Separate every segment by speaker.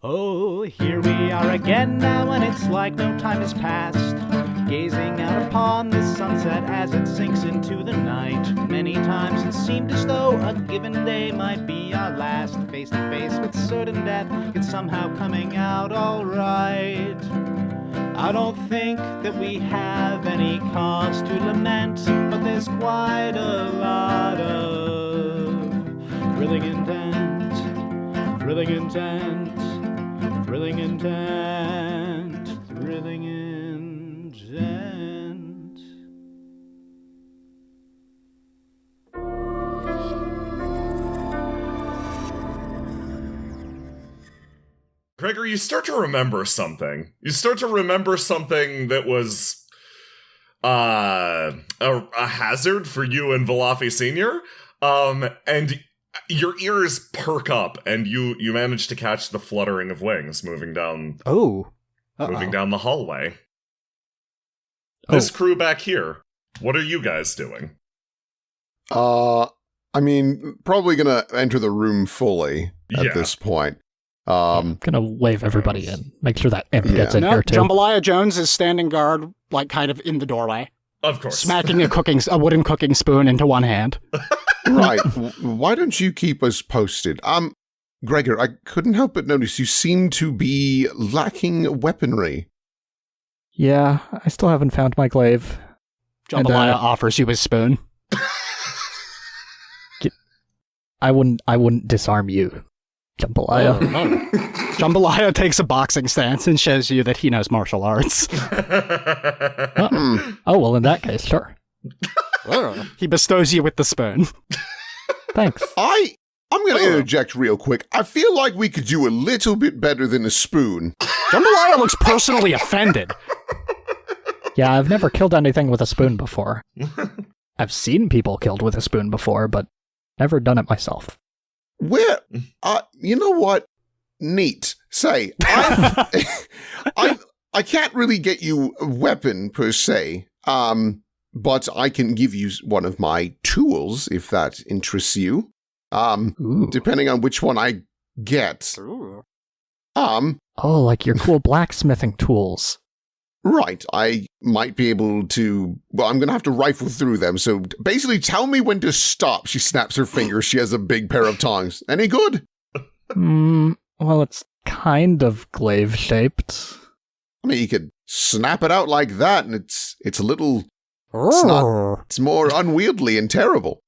Speaker 1: Oh, here we are again now, and it's like no time has passed. Gazing out upon the sunset as it sinks into the night. Many times it seemed as though a given day might be our last. Face to face with certain death, it's somehow coming out alright. I don't think that we have any cause to lament, but there's quite a lot of thrilling intent, thrilling intent, thrilling intent, thrilling intent.
Speaker 2: Gregor, you start to remember something. You start to remember something that was a hazard for you and Valafi Sr. And your ears perk up, and you manage to catch the fluttering of wings moving down. Moving down the hallway. This crew back here, what are you guys doing?
Speaker 3: I mean, probably gonna enter the room fully at this point.
Speaker 4: Gonna wave everybody in. Make sure that Imp gets in here too.
Speaker 5: Jambalaya Jones is standing guard, like kind of in the doorway.
Speaker 2: Of course.
Speaker 5: Smacking a wooden cooking spoon into one hand.
Speaker 3: Right. Why don't you keep us posted? Gregor, I couldn't help but notice you seem to be lacking weaponry.
Speaker 4: Yeah, I still haven't found my glaive.
Speaker 5: Jambalaya offers you his spoon.
Speaker 4: I wouldn't disarm you, Jambalaya.
Speaker 5: Jambalaya takes a boxing stance and shows you that he knows martial arts.
Speaker 4: Oh, well, in that case, sure.
Speaker 5: He bestows you with the spoon.
Speaker 4: Thanks.
Speaker 3: I'm going to interject real quick. I feel like we could do a little bit better than a spoon.
Speaker 5: Jambalaya looks personally offended.
Speaker 4: Yeah, I've never killed anything with a spoon before. I've seen people killed with a spoon before, but never done it myself.
Speaker 3: Where, you know what? Neat. Say, I can't really get you a weapon per se, but I can give you one of my tools if that interests you. Depending on which one I get.
Speaker 5: Ooh.
Speaker 4: Oh, like your cool blacksmithing tools.
Speaker 3: Right, I might be able to... Well, I'm going to have to rifle through them, so basically tell me when to stop. She snaps her fingers. She has a big pair of tongs. Any good?
Speaker 4: Well, it's kind of glaive-shaped.
Speaker 3: I mean, you could snap it out like that, and it's a little... It's more unwieldy and terrible.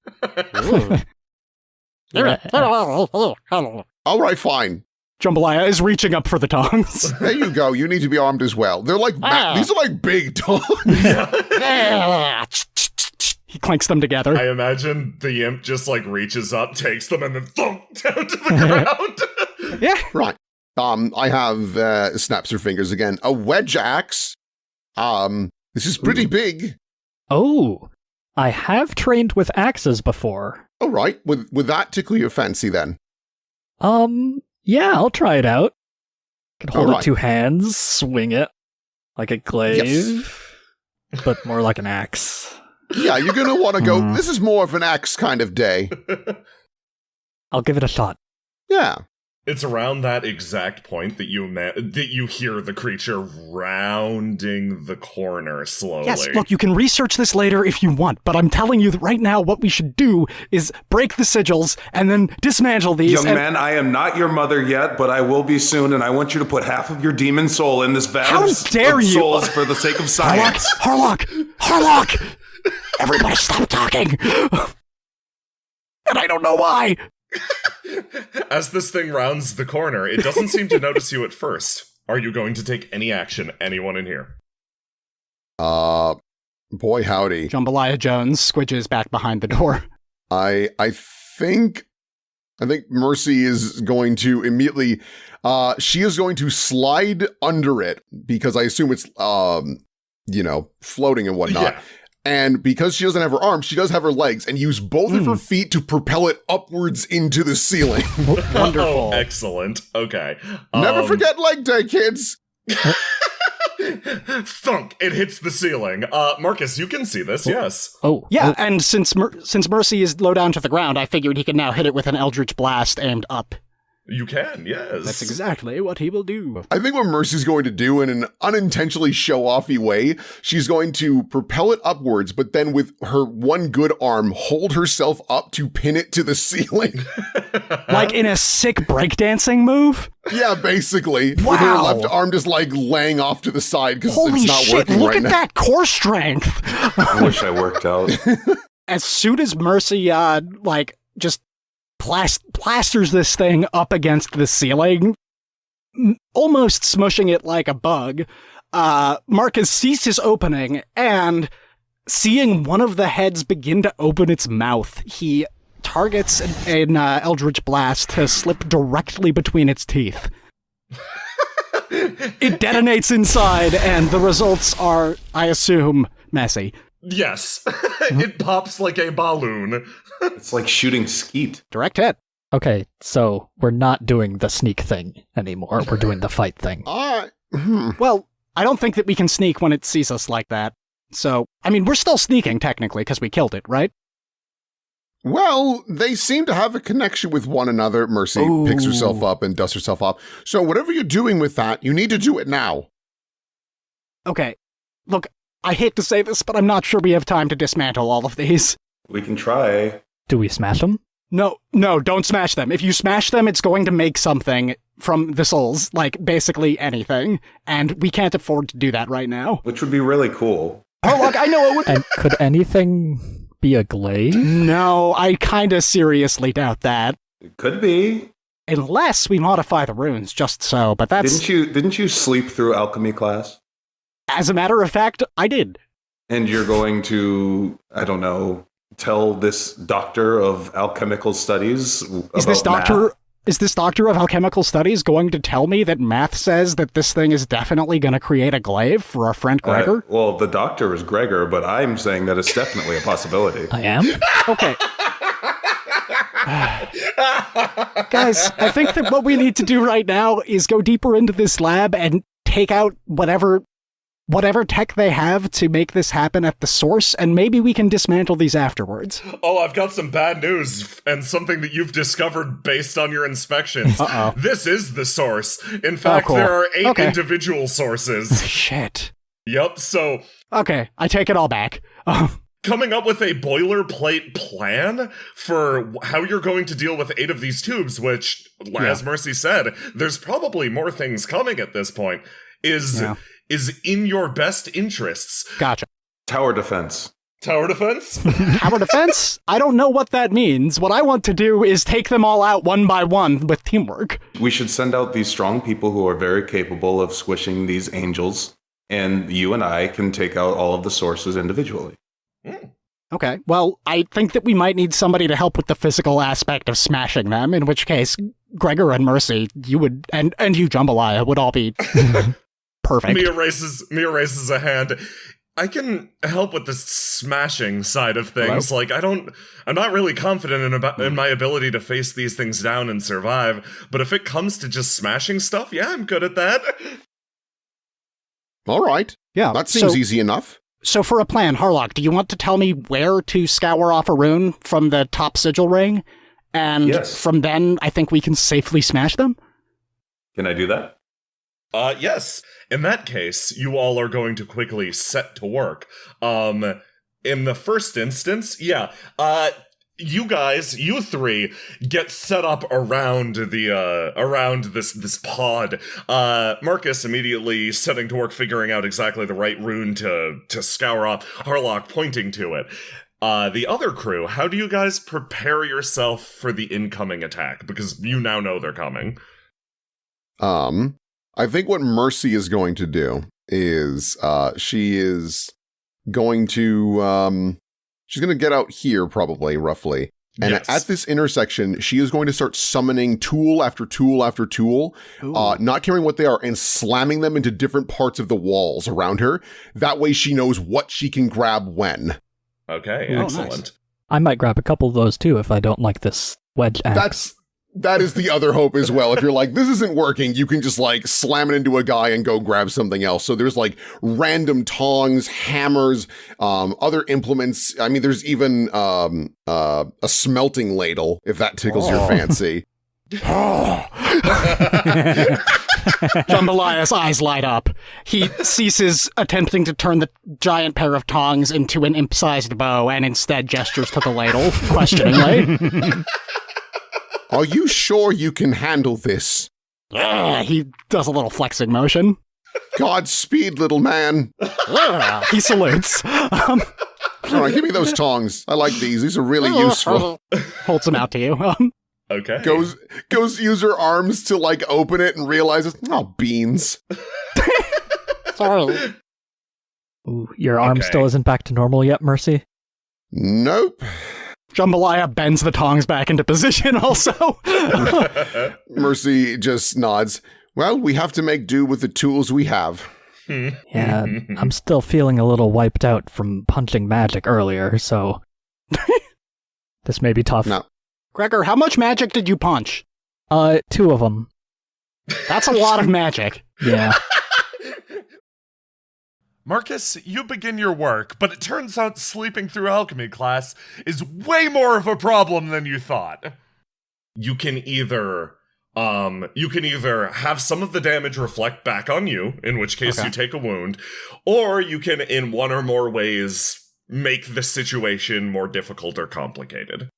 Speaker 3: All right, fine.
Speaker 5: Jambalaya is reaching up for the tongs.
Speaker 3: There you go. You need to be armed as well. They're like, these are like big tongs.
Speaker 5: He clanks them together.
Speaker 2: I imagine the imp just like reaches up, takes them, and then thump down to the ground.
Speaker 5: Yeah.
Speaker 3: Right. I have, snaps her fingers again, a wedge axe. This is pretty big.
Speaker 4: Oh, I have trained with axes before.
Speaker 3: All right. Would that tickle your fancy then?
Speaker 4: Yeah, I'll try it out. Can hold it
Speaker 3: right.
Speaker 4: 2 hands, swing it like a glaive, but more like an axe.
Speaker 3: Yeah, you're going to want to go, this is more of an axe kind of day.
Speaker 4: I'll give it a shot.
Speaker 3: Yeah.
Speaker 2: It's around that exact point that you hear the creature rounding the corner slowly.
Speaker 5: Yes, look, you can research this later if you want, but I'm telling you that right now what we should do is break the sigils and then dismantle these.
Speaker 6: Young man, I am not your mother yet, but I will be soon, and I want you to put half of your demon soul in this vat of souls for the sake of science.
Speaker 5: Harlock! Everybody stop talking! And I don't know why!
Speaker 2: As this thing rounds the corner, it doesn't seem to notice you at first. Are you going to take any action, anyone in here?
Speaker 3: Boy howdy.
Speaker 5: Jambalaya Jones squidges back behind the door.
Speaker 3: I think Mercy is going to immediately, she is going to slide under it because I assume it's, floating and whatnot.
Speaker 2: Yeah.
Speaker 3: And because she doesn't have her arms, she does have her legs, and use both of her feet to propel it upwards into the ceiling.
Speaker 5: Wonderful.
Speaker 2: Oh, excellent. Okay.
Speaker 3: Never forget leg day, kids.
Speaker 2: Thunk! It hits the ceiling. Marcus, you can see this, yes.
Speaker 5: Yeah, and since Mercy is low down to the ground, I figured he could now hit it with an Eldritch Blast aimed up.
Speaker 2: You can, yes.
Speaker 5: That's exactly what he will do.
Speaker 3: I think what Mercy's going to do in an unintentionally show-offy way, she's going to propel it upwards, but then with her one good arm, hold herself up to pin it to the ceiling.
Speaker 5: Like in a sick breakdancing move?
Speaker 3: Yeah, basically.
Speaker 5: Wow.
Speaker 3: With her left arm just like laying off to the side because
Speaker 5: Holy
Speaker 3: it's not
Speaker 5: shit,
Speaker 3: working
Speaker 5: look
Speaker 3: right
Speaker 5: at
Speaker 3: now.
Speaker 5: that core strength!
Speaker 6: I wish I worked out.
Speaker 5: As soon as Mercy, just plasters this thing up against the ceiling, almost smushing it like a bug, Marcus sees his opening, and seeing one of the heads begin to open its mouth, he targets an Eldritch Blast to slip directly between its teeth. It detonates inside, and the results are, I assume, messy.
Speaker 2: Yes. It pops like a balloon.
Speaker 6: It's like shooting skeet.
Speaker 5: Direct hit.
Speaker 4: Okay, so we're not doing the sneak thing anymore. We're doing the fight thing.
Speaker 5: Well, I don't think that we can sneak when it sees us like that. So, I mean, we're still sneaking, technically, because we killed it, right?
Speaker 3: Well, they seem to have a connection with one another. Mercy picks herself up and dusts herself off. So whatever you're doing with that, you need to do it now.
Speaker 5: Okay. Look, I hate to say this, but I'm not sure we have time to dismantle all of these.
Speaker 6: We can try.
Speaker 4: Do we smash them?
Speaker 5: No, don't smash them. If you smash them, it's going to make something from the souls, like basically anything, and we can't afford to do that right now.
Speaker 6: Which would be really cool.
Speaker 5: Oh, look, I know it would.
Speaker 4: And could anything be a glaive?
Speaker 5: No, I kind of seriously doubt that.
Speaker 6: It could be.
Speaker 5: Unless we modify the runes, just so, but that's...
Speaker 6: Didn't you sleep through alchemy class?
Speaker 5: As a matter of fact, I did.
Speaker 6: And you're going to, I don't know, tell this doctor of alchemical studies
Speaker 5: Is this doctor of alchemical studies going to tell me that math says that this thing is definitely going to create a glaive for our friend Gregor?
Speaker 6: Well, the doctor is Gregor, but I'm saying that it's definitely a possibility.
Speaker 4: I am?
Speaker 5: Okay. Guys, I think that what we need to do right now is go deeper into this lab and take out whatever tech they have to make this happen at the source, and maybe we can dismantle these afterwards.
Speaker 2: Oh, I've got some bad news and something that you've discovered based on your inspections.
Speaker 5: Uh-oh.
Speaker 2: This is the source. In fact,
Speaker 5: cool.
Speaker 2: there are 8
Speaker 5: Okay.
Speaker 2: individual sources.
Speaker 5: Shit.
Speaker 2: Yep, so
Speaker 5: Okay, I take it all back.
Speaker 2: coming up with a boilerplate plan for how you're going to deal with 8 of these tubes, which, as Mercy said, there's probably more things coming at this point, is in your best interests.
Speaker 5: Gotcha.
Speaker 6: Tower defense.
Speaker 2: Tower defense?
Speaker 5: Tower defense? I don't know what that means. What I want to do is take them all out one by one with teamwork.
Speaker 6: We should send out these strong people who are very capable of squishing these angels, and you and I can take out all of the sources individually.
Speaker 5: Okay, well, I think that we might need somebody to help with the physical aspect of smashing them, in which case, Gregor and Mercy, you would, and you, Jambalaya, would all be perfect.
Speaker 2: Mia raises a hand. I can help with the smashing side of things.
Speaker 5: Hello?
Speaker 2: Like, I'm not really confident in my ability to face these things down and survive, but if it comes to just smashing stuff, yeah, I'm good at that.
Speaker 3: All right.
Speaker 5: Yeah,
Speaker 3: That seems easy enough.
Speaker 5: So for a plan, Harlock, do you want to tell me where to scour off a rune from the top sigil ring? And from then, I think we can safely smash them?
Speaker 6: Can I do that?
Speaker 2: Yes. In that case, you all are going to quickly set to work. In the first instance, you guys, you 3, get set up around this pod. Marcus immediately setting to work figuring out exactly the right rune to scour off, Harlock pointing to it. The other crew, how do you guys prepare yourself for the incoming attack? Because you now know they're coming.
Speaker 3: I think what Mercy is going to do is she is going to she's going to get out here probably roughly. And at this intersection, she is going to start summoning tool after tool after tool, not caring what they are, and slamming them into different parts of the walls around her. That way she knows what she can grab when.
Speaker 2: Okay, excellent.
Speaker 5: Nice.
Speaker 4: I might grab a couple of those too if I don't like this wedge axe.
Speaker 3: That is the other hope as well. If you're like, this isn't working, you can just like slam it into a guy and go grab something else. So there's like random tongs, hammers, other implements. I mean, there's even a smelting ladle, if that tickles your fancy.
Speaker 5: Jambalaya's eyes light up. He ceases attempting to turn the giant pair of tongs into an imp-sized bow and instead gestures to the ladle, questioningly.
Speaker 3: Are you sure you can handle this?
Speaker 5: He does a little flexing motion.
Speaker 3: Godspeed, little man.
Speaker 5: He salutes.
Speaker 3: All right, give me those tongs. I like these. These are really useful.
Speaker 5: Holds them out to you.
Speaker 2: Okay.
Speaker 3: Goes use her arms to like open it and realizes, oh, beans.
Speaker 5: Sorry.
Speaker 4: Ooh, your arm
Speaker 2: Okay.
Speaker 4: still isn't back to normal yet, Mercy?
Speaker 3: Nope.
Speaker 5: Jambalaya bends the tongs back into position also.
Speaker 3: Mercy just nods. Well, we have to make do with the tools we have.
Speaker 4: Yeah, I'm still feeling a little wiped out from punching magic earlier, so this may be tough.
Speaker 3: No.
Speaker 5: Gregor, how much magic did you punch?
Speaker 4: 2 of them.
Speaker 5: That's a lot of magic.
Speaker 4: Yeah.
Speaker 2: Marcus, you begin your work, but it turns out sleeping through alchemy class is way more of a problem than you thought. You can either have some of the damage reflect back on you, in which case you take a wound, or you can, in one or more ways, make the situation more difficult or complicated.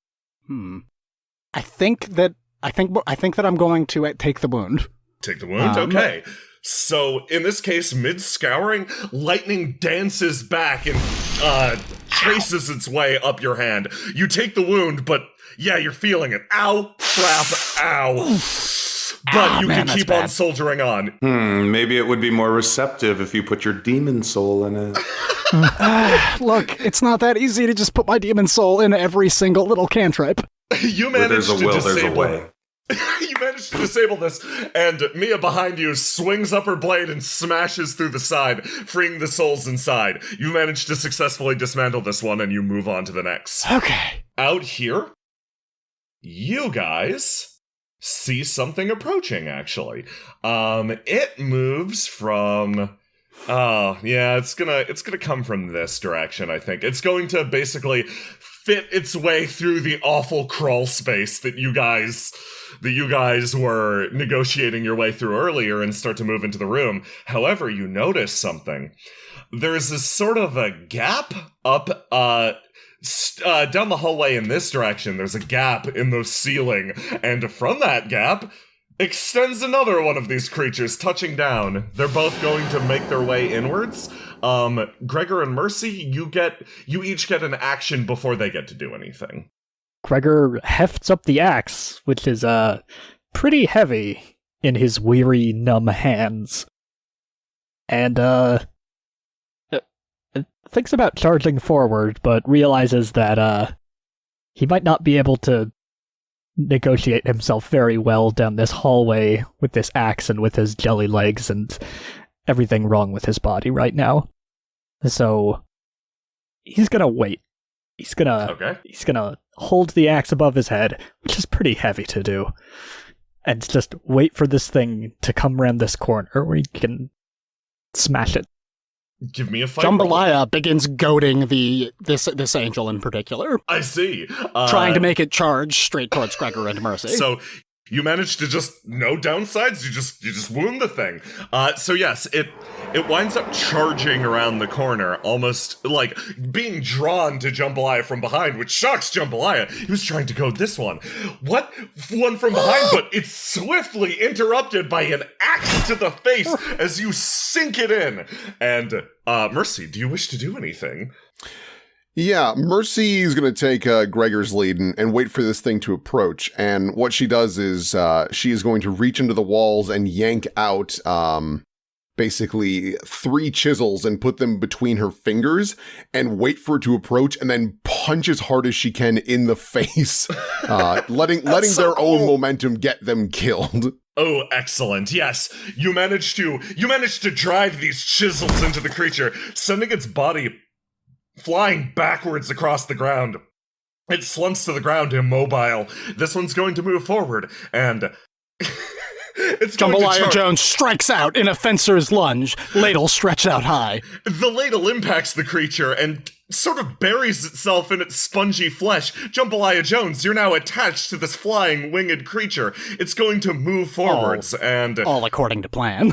Speaker 5: I think that I'm going to take the wound.
Speaker 2: Take the wound? Okay. So, in this case, mid-scouring, lightning dances back and traces its way up your hand. You take the wound, but yeah, you're feeling it. Ow, crap, ow. But you can keep on soldiering on.
Speaker 6: Maybe it would be more receptive if you put your demon soul in it.
Speaker 5: Look, it's not that easy to just put my demon soul in every single little cantrip.
Speaker 2: You
Speaker 6: Where
Speaker 2: managed
Speaker 6: there's a
Speaker 2: to
Speaker 6: will, there's a
Speaker 2: disable
Speaker 6: way.
Speaker 2: You managed to disable this, and Mia behind you swings up her blade and smashes through the side, freeing the souls inside. You managed to successfully dismantle this one, and you move on to the next.
Speaker 5: Okay.
Speaker 2: Out here, you guys see something approaching, actually. It moves from... Oh, yeah, it's gonna come from this direction, I think. It's going to basically fit its way through the awful crawl space that you guys were negotiating your way through earlier and start to move into the room. However, you notice something. There's this sort of a gap up down the hallway in this direction. There's a gap in the ceiling, and from that gap extends another one of these creatures, touching down. They're both going to make their way inwards. Gregor and Mercy, you each get an action before they get to do anything.
Speaker 4: Gregor hefts up the axe, which is pretty heavy in his weary, numb hands. And thinks about charging forward, but realizes that he might not be able to negotiate himself very well down this hallway with this axe and with his jelly legs and everything wrong with his body right now. So he's gonna wait. He's gonna hold the axe above his head, which is pretty heavy to do, and just wait for this thing to come around this corner where he can smash it.
Speaker 2: Give me a fight roll.
Speaker 5: Jambalaya begins goading this angel in particular.
Speaker 2: I see.
Speaker 5: Trying to make it charge straight towards Gregor and Mercy.
Speaker 2: So you managed to just no downsides. You just wound the thing. So yes, it winds up charging around the corner, almost like being drawn to Jambalaya from behind, which shocks Jambalaya. He was trying to go this one. What? One from behind, but it's swiftly interrupted by an axe to the face as you sink it in. And Mercy, do you wish to do anything?
Speaker 3: Yeah, Mercy is going to take Gregor's lead and wait for this thing to approach. And what she does is she is going to reach into the walls and yank out basically 3 chisels and put them between her fingers and wait for it to approach and then punch as hard as she can in the face, letting their own momentum get them killed.
Speaker 2: Oh, excellent. Yes, you managed to drive these chisels into the creature, sending its body flying backwards across the ground. It slumps to the ground immobile. This one's going to move forward, and It's going to
Speaker 5: Jambalaya Jones strikes out in a fencer's lunge, ladle stretched out high.
Speaker 2: The ladle impacts the creature and sort of buries itself in its spongy flesh. Jambalaya Jones, you're now attached to this flying winged creature. It's going to move forwards and...
Speaker 5: All according to plan.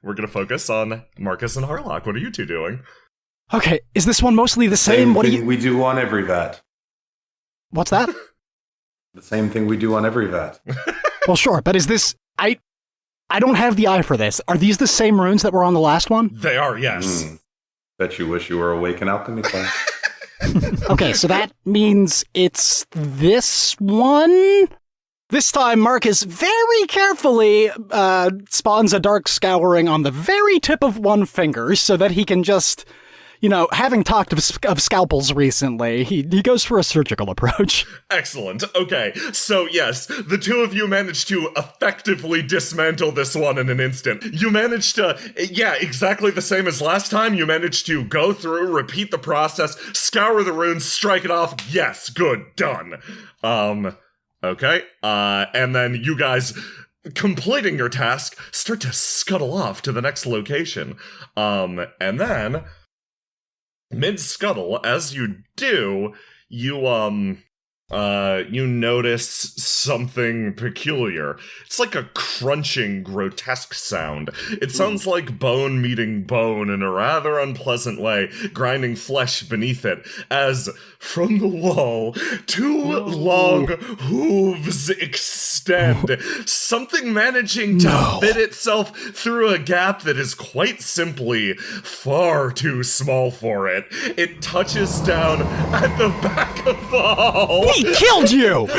Speaker 2: We're going to focus on Marcus and Harlock. What are you two doing?
Speaker 5: Okay, is this one mostly the same? What do you...
Speaker 6: we do on every vat.
Speaker 5: What's that?
Speaker 6: The same thing we do on every vat.
Speaker 5: Well, sure, but is this... I don't have the eye for this. Are these the same runes that were on the last one?
Speaker 2: They are, yes.
Speaker 6: Bet you wish you were awake and alchemy.
Speaker 5: Okay, so that means it's this one? This time, Marcus very carefully spawns a dark scouring on the very tip of one finger so that he can just, having talked of scalpels recently, he goes for a surgical approach.
Speaker 2: Excellent. Okay, so yes, the two of you managed to effectively dismantle this one in an instant. You managed to, exactly the same as last time. You managed to go through, repeat the process, scour the runes, strike it off. Yes, good, done. Okay, and then you guys, completing your task, start to scuttle off to the next location. And then, mid-scuttle, as you do, you notice something peculiar. It's like a crunching, grotesque sound. It sounds like bone meeting bone in a rather unpleasant way, grinding flesh beneath it, as from the wall, two long hooves extend, something managing to fit itself through a gap that is quite simply far too small for it. It touches down at the back of the hall.
Speaker 5: We killed you!